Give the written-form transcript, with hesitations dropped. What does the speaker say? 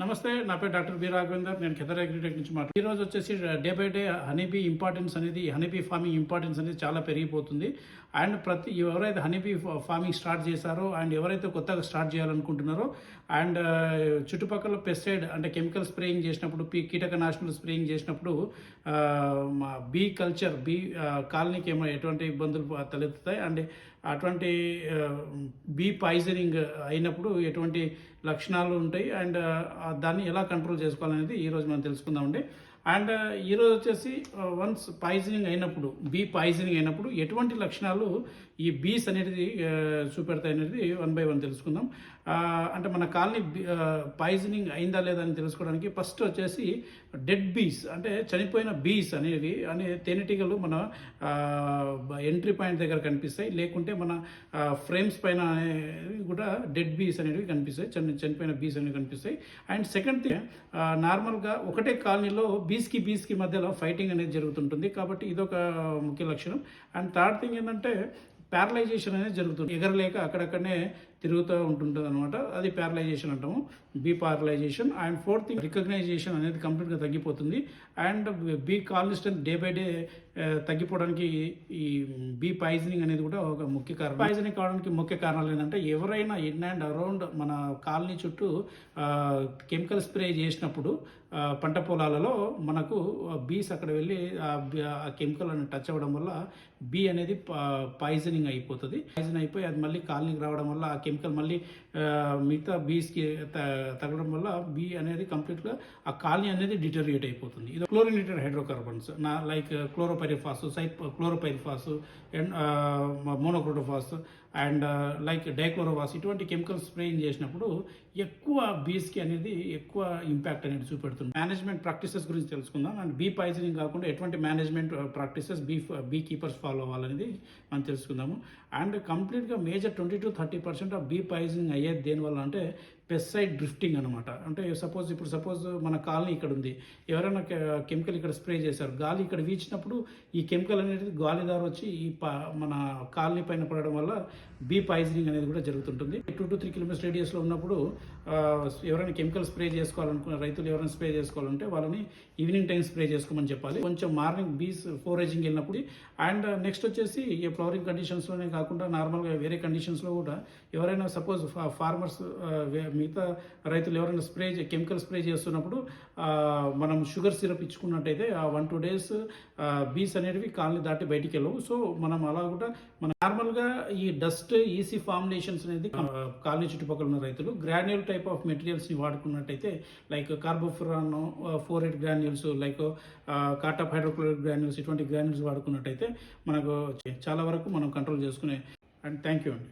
నమస్తే, నా పేరు డాక్టర్ బి రాఘవేందర్. నేను ఖెదర్ అగ్రిటెక్ నుంచి మాట్లాడుతున్నాను. ఈరోజు వచ్చేసి day by day honeybee importance అనేది, హనీబీ ఫార్మింగ్ ఇంపార్టెన్స్ అనేది చాలా పెరిగిపోతుంది. అండ్ ఎవరైతే హనీబీ ఫార్మింగ్ స్టార్ట్ చేశారో అండ్ ఎవరైతే కొత్తగా స్టార్ట్ చేయాలనుకుంటున్నారో అండ్ చుట్టుపక్కల పెస్టిసైడ్ అంటే కెమికల్ స్ప్రేయింగ్ చేసినప్పుడు, కీటకనాశనాలు స్ప్రేయింగ్ చేసినప్పుడు బీ కల్చర్, కాలనీకి ఎటువంటి ఇబ్బందులు తలెత్తుతాయి అండ్ అటువంటి బీ పాయిజనింగ్ అయినప్పుడు ఎటువంటి లక్షణాలు ఉంటాయి అండ్ దాన్ని ఎలా కంట్రోల్ చేసుకోవాలనేది ఈరోజు మనం తెలుసుకుందామండి. అండ్ ఈరోజు వచ్చేసి వన్స్ పాయిజనింగ్ అయినప్పుడు, బీ పాయిజనింగ్ అయినప్పుడు ఎటువంటి లక్షణాలు ఈ బీస్ అనేది చూపెడతాయి అనేది 1 by 1 తెలుసుకుందాం. అంటే మన కాలనీ పాయిజనింగ్ అయిందా లేదా అని తెలుసుకోవడానికి ఫస్ట్ వచ్చేసి డెడ్ బీస్ అంటే చనిపోయిన బీస్ అనేవి తేనెటీగలు మన ఎంట్రీ పాయింట్ దగ్గర కనిపిస్తాయి, లేకుంటే మన ఫ్రేమ్స్ పైన కూడా డెడ్ బీస్ అనేవి కనిపిస్తాయి, చనిపోయిన బీస్ అనేవి కనిపిస్తాయి. అండ్ సెకండ్ థింగ్, నార్మల్గా ఒకటే కాలనీలో బీస్కి మధ్యలో ఫైటింగ్ అనేది జరుగుతుంటుంది, కాబట్టి ఇదొక ముఖ్య లక్షణం. అండ్ థర్డ్ థింగ్ ఏంటంటే ప్యారలైజేషన్ అనేది జరుగుతుంది, ఎగరలేక అక్కడక్కడనే తిరుగుతూ ఉంటుంటుంది అనమాట, అది ప్యారలైజేషన్ అంటాము, bee paralysation. And fourth thing, recognition అనేది కంప్లీట్గా తగ్గిపోతుంది. And bee colony strength day by day తగ్గిపోవడానికి ఈ బీ పాయిజనింగ్ అనేది కూడా ఒక ముఖ్య కారణం. పాయిజనింగ్ కావడానికి ముఖ్య కారణాలు ఏంటంటే, ఎవరైనా ఇన్ అండ్ అరౌండ్ మన కాలనీ చుట్టూ కెమికల్ స్ప్రే చేసినప్పుడు పంట పొలాలలో మనకు బీస్ అక్కడ వెళ్ళి ఆ కెమికల్ అని టచ్ అవ్వడం వల్ల బీ అనేది పాయిజనింగ్ అయిపోతుంది. పాయిజన్ అయిపోయి అది మళ్ళీ కాలనీకి రావడం వల్ల ఆ కెమికల్ మళ్ళీ మిగతా బీస్కి తగ్గడం వల్ల బీ అనేది కంప్లీట్గా ఆ కాలనీ అనేది డిటరియేట్ అయిపోతుంది. ఇది chlorinated hydrocarbons like chlorpyrifos, chlorpyrifos and monocrotophos and like dichlorvos, ఇటువంటి కెమికల్ స్ప్రేయింగ్ చేసినప్పుడు ఎక్కువ బీస్కి అనేది ఎక్కువ ఇంపాక్ట్ అనేది చూపెడుతుంది. మేనేజ్మెంట్ ప్రాక్టీసెస్ గురించి తెలుసుకుందాం. అండ్ బీ పాయిజనింగ్ కాకుండా ఎటువంటి management practices bee keepers follow అవ్వాలనేది మనం తెలుసుకుందాము. అండ్ కంప్లీట్గా మేజర్ 20-30% ఆఫ్ బీ పాయిజనింగ్ అయ్యేది దేనివల్ల అంటే పెస్టిసైడ్ డ్రిఫ్టింగ్ అనమాట. అంటే సపోజ్ మన కాలనీ ఇక్కడ ఉంది, ఎవరైనా కెమికల్ ఇక్కడ స్ప్రే చేశారు, గాలి ఇక్కడ వీచినప్పుడు ఈ కెమికల్ అనేది గాలి దారి వచ్చి మన కాలనీ పైన పడడం వల్ల బీ పాయిజనింగ్ అనేది కూడా జరుగుతుంటుంది. 2 to 3 kilometers రేడియస్లో ఉన్నప్పుడు ఎవరైనా కెమికల్ స్ప్రే చేసుకోవాలనుకున్న రైతులు ఎవరైనా స్ప్రే చేసుకోవాలంటే వాళ్ళని ఈవినింగ్ టైం స్ప్రే చేసుకోమని చెప్పాలి. కొంచెం మార్నింగ్ బీస్ ఫోరేజింగ్ వెళ్ళినప్పుడు. అండ్ నెక్స్ట్ వచ్చేసి ఈ ఫ్లవరింగ్ కండిషన్స్లోనే కాకుండా నార్మల్గా వేరే కండిషన్స్లో కూడా ఎవరైనా సపోజ్ ఫార్మర్స్ మిగతా రైతులు ఎవరైనా కెమికల్ స్ప్రే చేస్తున్నప్పుడు మనం షుగర్ సిరప్ ఇచ్చుకున్నట్టయితే ఆ 1-2 days బీస్ అనేవి కాలనీ దాటి బయటికి వెళ్ళవు. సో మనం అలా కూడా మన నార్మల్గా ఈ డస్ట్ ఈసీ ఫార్ములేషన్స్ అనేది కాలనీ చుట్టుపక్కల ఉన్న రైతులు గ్రాన్యూల్ టైప్ ఆఫ్ మెటీరియల్స్ని వాడుకున్నట్టయితే like carbofuran 4-8 granules, like cartap hydrochloric granules, ఇటువంటి గ్రాన్యూల్స్ వాడుకున్నట్టయితే మనకు చాలా వరకు మనం కంట్రోల్ చేసుకునే. అండ్ థ్యాంక్ యూ అండి.